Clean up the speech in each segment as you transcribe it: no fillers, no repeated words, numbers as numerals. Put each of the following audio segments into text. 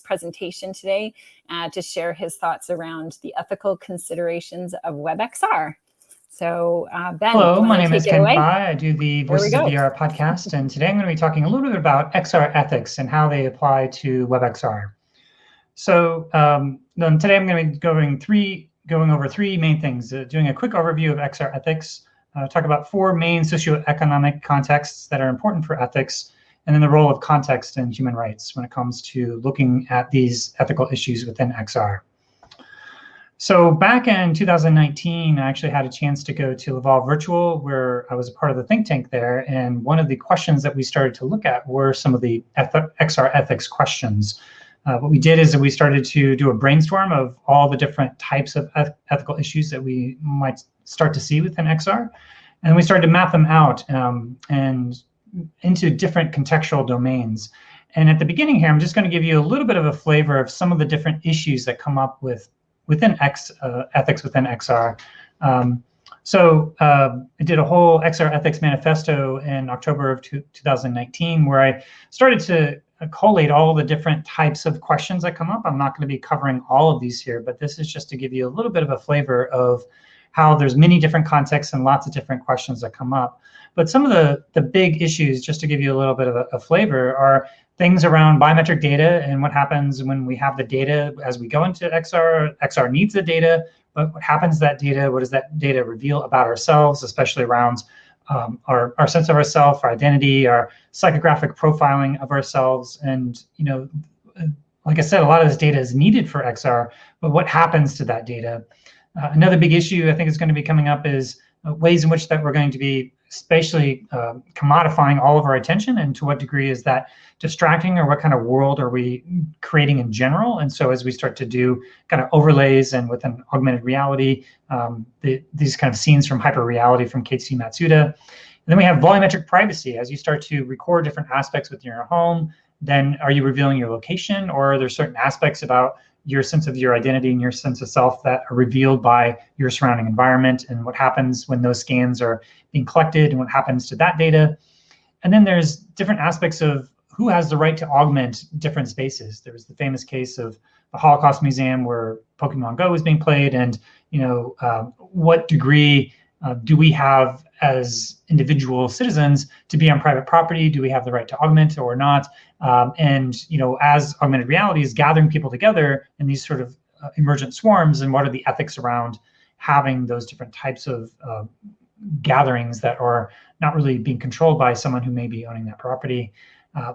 presentation today to share his thoughts around the ethical considerations of WebXR. So Ben, hello, my name is Ken Pai. I do the Voices of VR podcast, and today I'm going to be talking a little bit about XR ethics and how they apply to WebXR. So today I'm going to be going over three main things, doing a quick overview of XR ethics, talk about four main socioeconomic contexts that are important for ethics, and then the role of context in human rights when it comes to looking at these ethical issues within XR. So back in 2019, I actually had a chance to go to Laval Virtual, where I was a part of the think tank there. And one of the questions that we started to look at were some of the XR ethics questions. What we did is that we started to do a brainstorm of all the different types of ethical issues that we might start to see within XR. And we started to map them out and into different contextual domains. And at the beginning here, I'm just going to give you a little bit of a flavor of some of the different issues that come up within ethics within XR. I did a whole XR ethics manifesto in October of 2019, where I started to collate all the different types of questions that come up. I'm not going to be covering all of these here, but this is just to give you a little bit of a flavor of how there's many different contexts and lots of different questions that come up. But some of the big issues, just to give you a little bit of a flavor, are things around biometric data and what happens when we have the data as we go into XR. XR needs the data, but what happens to that data? What does that data reveal about ourselves, especially around our sense of ourselves, our identity, our psychographic profiling of ourselves? And like I said, a lot of this data is needed for XR, but what happens to that data? Another big issue I think is going to be coming up is ways in which that we're going to be spatially commodifying all of our attention, and to what degree is that distracting, or what kind of world are we creating in general? And so as we start to do kind of overlays and within augmented reality, these kind of scenes from hyperreality from Keiichi Matsuda. And then we have volumetric privacy. As you start to record different aspects within your home, then are you revealing your location, or are there certain aspects about your sense of your identity and your sense of self that are revealed by your surrounding environment, and what happens when those scans are being collected and what happens to that data? And then there's different aspects of who has the right to augment different spaces. There was the famous case of the Holocaust Museum where Pokemon Go was being played, and what degree do we have as individual citizens to be on private property? Do we have the right to augment or not? As augmented reality is gathering people together in these sort of emergent swarms, and what are the ethics around having those different types of gatherings that are not really being controlled by someone who may be owning that property?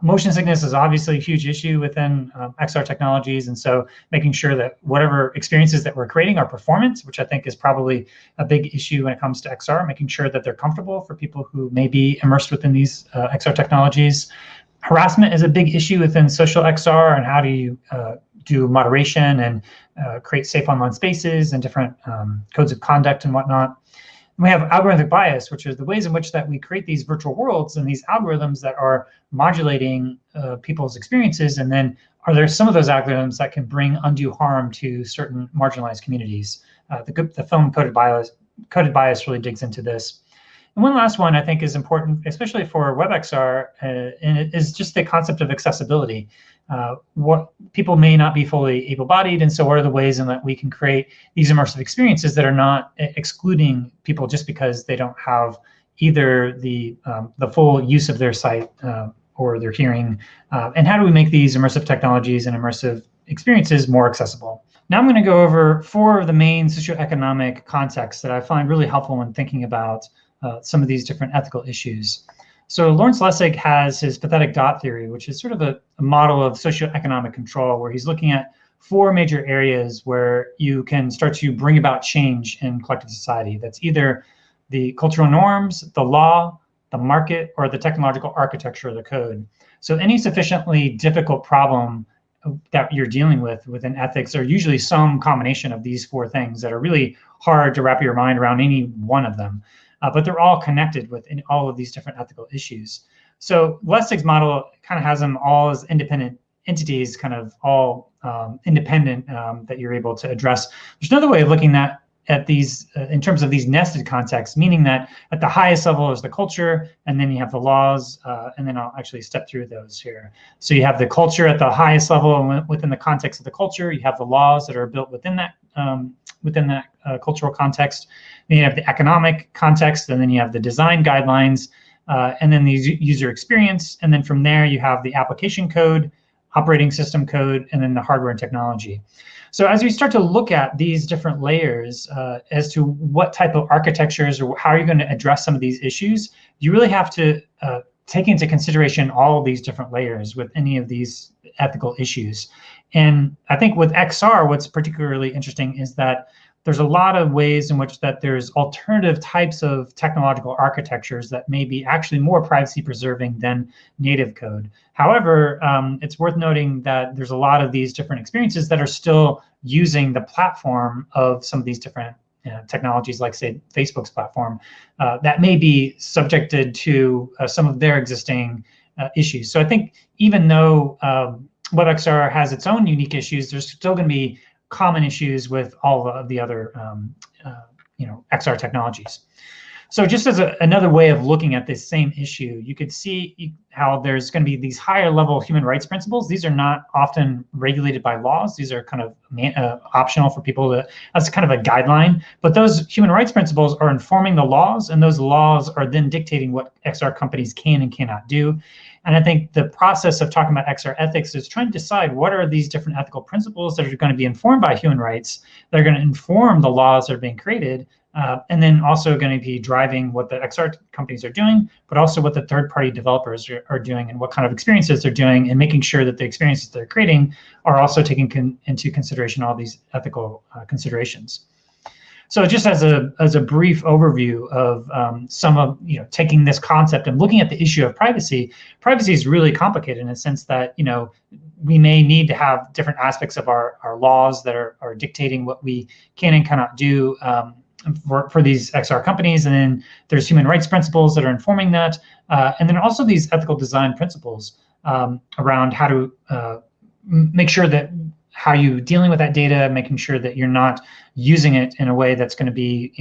Motion sickness is obviously a huge issue within XR technologies, and so making sure that whatever experiences that we're creating are performant, which I think is probably a big issue when it comes to XR, making sure that they're comfortable for people who may be immersed within these XR technologies. Harassment is a big issue within social XR, and how do you do moderation and create safe online spaces and different codes of conduct and whatnot. And we have algorithmic bias, which is the ways in which that we create these virtual worlds and these algorithms that are modulating people's experiences. And then are there some of those algorithms that can bring undue harm to certain marginalized communities? The film Coded Bias really digs into this. And one last one I think is important, especially for WebXR, and it is just the concept of accessibility. What people may not be fully able-bodied, and so what are the ways in that we can create these immersive experiences that are not excluding people just because they don't have either the full use of their sight or their hearing, and how do we make these immersive technologies and immersive experiences more accessible? Now I'm going to go over four of the main socioeconomic contexts that I find really helpful when thinking about some of these different ethical issues. So Lawrence Lessig has his pathetic dot theory, which is sort of a model of socioeconomic control, where he's looking at four major areas where you can start to bring about change in collective society. That's either the cultural norms, the law, the market, or the technological architecture of the code. So any sufficiently difficult problem that you're dealing with within ethics are usually some combination of these four things that are really hard to wrap your mind around any one of them. But they're all connected within all of these different ethical issues. So Lessig's model kind of has them all as independent entities, kind of all independent, that you're able to address. There's another way of looking at at these in terms of these nested contexts, meaning that at the highest level is the culture, and then you have the laws, and then I'll actually step through those here. So you have the culture at the highest level, and within the context of the culture, you have the laws that are built within that cultural context. Then you have the economic context, and then you have the design guidelines, and then the user experience, and then from there you have the application code, operating system code, and then the hardware and technology. So as we start to look at these different layers as to what type of architectures or how you're going to address some of these issues, you really have to take into consideration all of these different layers with any of these ethical issues. And I think with XR, what's particularly interesting is that there's a lot of ways in which that there's alternative types of technological architectures that may be actually more privacy preserving than native code. However, it's worth noting that there's a lot of these different experiences that are still using the platform of some of these different technologies, like say Facebook's platform, that may be subjected to some of their existing issues. So I think even though WebXR has its own unique issues, there's still going to be common issues with all of the other XR technologies. So just as another way of looking at this same issue, you could see how there's going to be these higher level human rights principles. These are not often regulated by laws. These are kind of optional for people to, as kind of a guideline. But those human rights principles are informing the laws, and those laws are then dictating what XR companies can and cannot do. And I think the process of talking about XR ethics is trying to decide what are these different ethical principles that are going to be informed by human rights, that are going to inform the laws that are being created, and then also going to be driving what the XR companies are doing, but also what the third-party developers are doing and what kind of experiences they're doing, and making sure that the experiences they're creating are also taking into consideration all these ethical considerations. So just as a brief overview of some of, taking this concept and looking at the issue of privacy, privacy is really complicated in the sense that, we may need to have different aspects of our laws that are dictating what we can and cannot do for these XR companies. And then there's human rights principles that are informing that. And then also these ethical design principles around how to make sure that how you dealing with that data, making sure that you're not using it in a way that's going to be,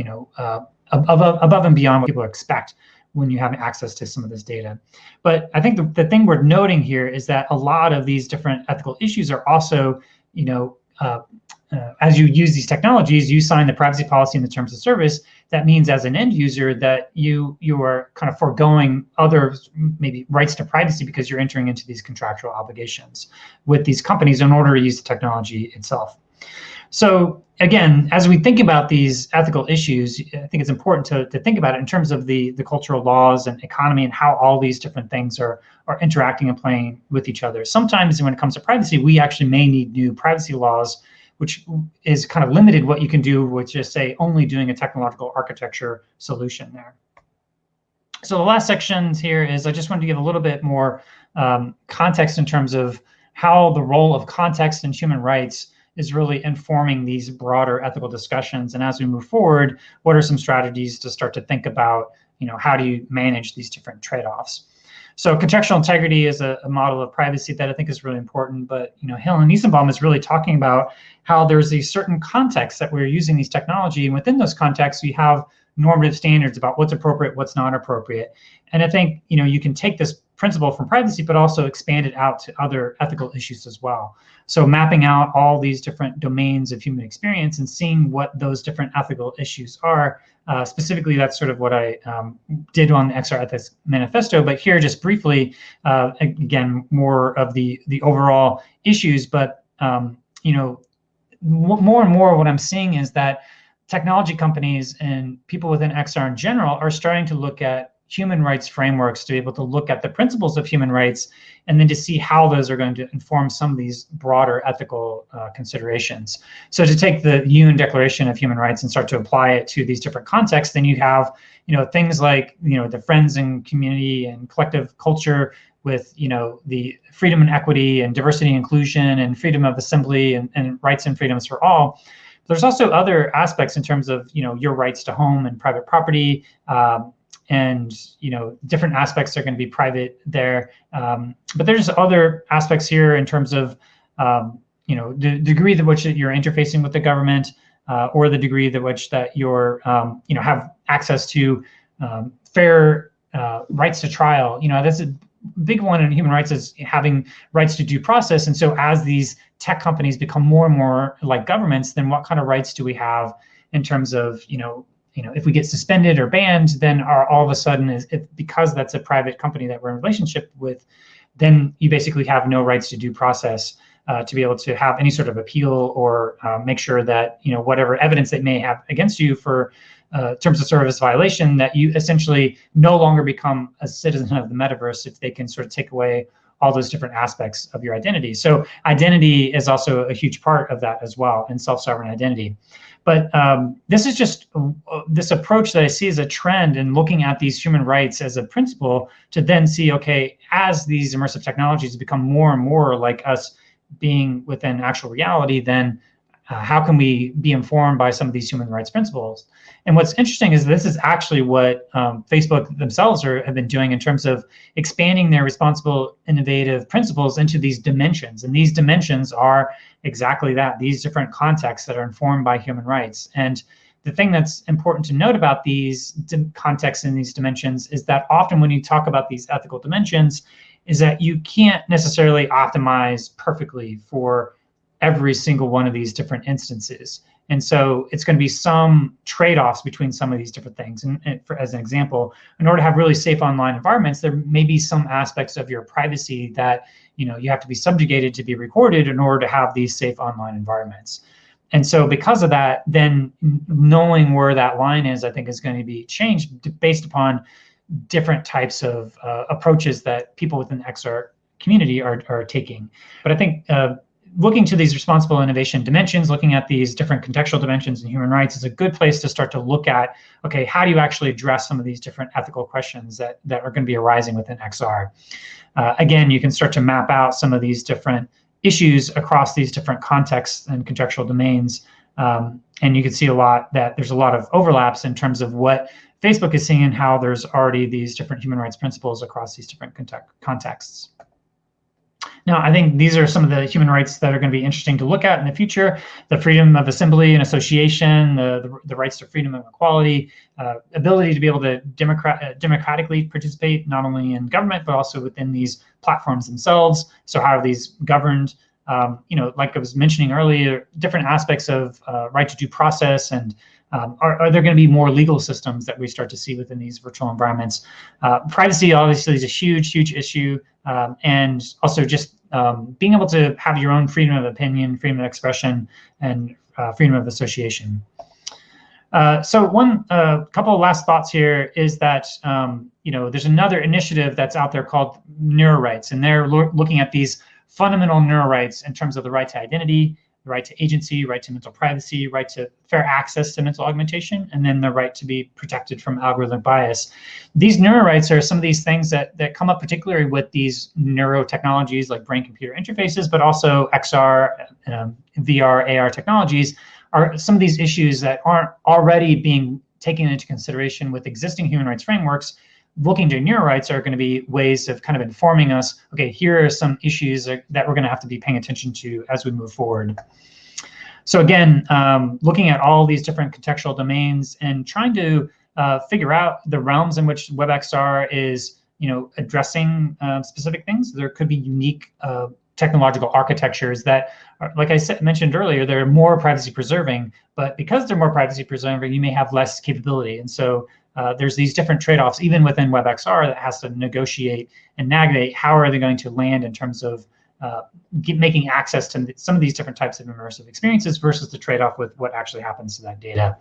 above and beyond what people expect when you have access to some of this data. But I think the thing we're noting here is that a lot of these different ethical issues are also, as you use these technologies, you sign the privacy policy and the terms of service. That means as an end user that you are kind of foregoing other maybe rights to privacy because you're entering into these contractual obligations with these companies in order to use the technology itself. So again, as we think about these ethical issues, I think it's important to think about it in terms of the cultural laws and economy and how all these different things are interacting and playing with each other. Sometimes when it comes to privacy, we actually may need new privacy laws, which is kind of limited what you can do with just say only doing a technological architecture solution there. So the last section here is I just wanted to give a little bit more context in terms of how the role of context and human rights is really informing these broader ethical discussions. And as we move forward, what are some strategies to start to think about, how do you manage these different trade-offs? So contextual integrity is a model of privacy that I think is really important, but Hill and Niesenbaum is really talking about how there's a certain context that we're using these technology, and within those contexts we have normative standards about what's appropriate, what's not appropriate. And I think you can take this principle from privacy, but also expand it out to other ethical issues as well. So mapping out all these different domains of human experience and seeing what those different ethical issues are. Specifically, that's sort of what I did on the XR Ethics Manifesto. But here, just briefly, again, more of the overall issues. But more and more, what I'm seeing is that technology companies and people within XR in general are starting to look at human rights frameworks to be able to look at the principles of human rights and then to see how those are going to inform some of these broader ethical considerations. So to take the UN Declaration of Human Rights and start to apply it to these different contexts, then you have things like the friends and community and collective culture with the freedom and equity and diversity and inclusion and freedom of assembly and rights and freedoms for all. There's also other aspects in terms of your rights to home and private property, and different aspects are going to be private there. But there's other aspects here in terms of the degree to which you're interfacing with the government, or the degree to which that you're, have access to fair rights to trial. That's a big one in human rights, is having rights to due process. And so as these tech companies become more and more like governments, then what kind of rights do we have in terms of, if we get suspended or banned, then all of a sudden, because that's a private company that we're in a relationship with, then you basically have no rights to due process to be able to have any sort of appeal or make sure that, whatever evidence they may have against you for terms of service violation, that you essentially no longer become a citizen of the metaverse if they can sort of take away all those different aspects of your identity. So identity is also a huge part of that as well, and self-sovereign identity. But this is just this approach that I see as a trend in looking at these human rights as a principle, to then see, okay, as these immersive technologies become more and more like us being within actual reality, then how can we be informed by some of these human rights principles? And what's interesting is this is actually what Facebook themselves have been doing in terms of expanding their responsible, innovative principles into these dimensions. And these dimensions are exactly that, these different contexts that are informed by human rights. And the thing that's important to note about these contexts and these dimensions is that often when you talk about these ethical dimensions, is that you can't necessarily optimize perfectly for every single one of these different instances. And so it's going to be some trade-offs between some of these different things. And as an example, in order to have really safe online environments, there may be some aspects of your privacy that you have to be subjugated to be recorded in order to have these safe online environments. And so because of that, then knowing where that line is, I think, is going to be changed based upon different types of approaches that people within the XR community are taking. But I think looking to these responsible innovation dimensions, looking at these different contextual dimensions in human rights, is a good place to start to look at, okay, how do you actually address some of these different ethical questions that are going to be arising within XR? Again, you can start to map out some of these different issues across these different contexts and contextual domains. And you can see that there's a lot of overlaps in terms of what Facebook is seeing and how there's already these different human rights principles across these different contexts. Now, I think these are some of the human rights that are going to be interesting to look at in the future: the freedom of assembly and association, the rights to freedom and equality, ability to be able to democratically participate not only in government, but also within these platforms themselves. So how are these governed? Like I was mentioning earlier, different aspects of right to due process, and are there going to be more legal systems that we start to see within these virtual environments? Privacy obviously is a huge issue, and also just being able to have your own freedom of opinion, freedom of expression, and freedom of association. So one couple of last thoughts here is that there's another initiative that's out there called neurorights, and they're looking at these fundamental neurorights in terms of the right to identity, the right to agency, right to mental privacy, right to fair access to mental augmentation, and then the right to be protected from algorithmic bias. These neurorights are some of these things that come up particularly with these neurotechnologies like brain-computer interfaces, but also XR, VR, AR technologies are some of these issues that aren't already being taken into consideration with existing human rights frameworks. Looking to neurorights are going to be ways of kind of informing us, okay, here are some issues that we're going to have to be paying attention to as we move forward. So again, looking at all these different contextual domains and trying to figure out the realms in which WebXR is, addressing specific things. There could be unique technological architectures that, like I mentioned earlier, they're more privacy preserving, but because they're more privacy preserving, you may have less capability. And so there's these different trade-offs, even within WebXR, that has to negotiate and navigate how are they going to land in terms of making access to some of these different types of immersive experiences versus the trade-off with what actually happens to that data.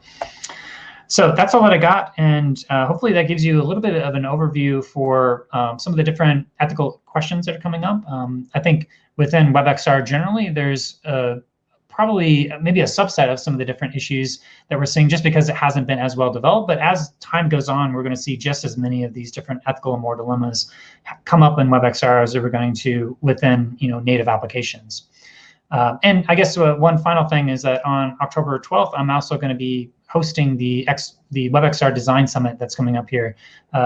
So that's all that I got, and hopefully that gives you a little bit of an overview for some of the different ethical questions that are coming up. I think within WebXR generally, there's probably maybe a subset of some of the different issues that we're seeing just because it hasn't been as well developed. But as time goes on, we're going to see just as many of these different ethical and moral dilemmas come up in WebXR as we're going to within native applications. And I guess one final thing is that on October 12th, I'm also going to be hosting the WebXR Design Summit that's coming up here.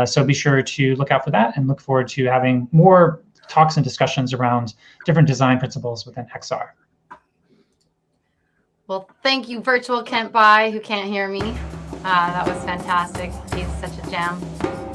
So be sure to look out for that and look forward to having more talks and discussions around different design principles within XR. Well, thank you, Virtual Kent Bai, who can't hear me. That was fantastic. He's such a gem.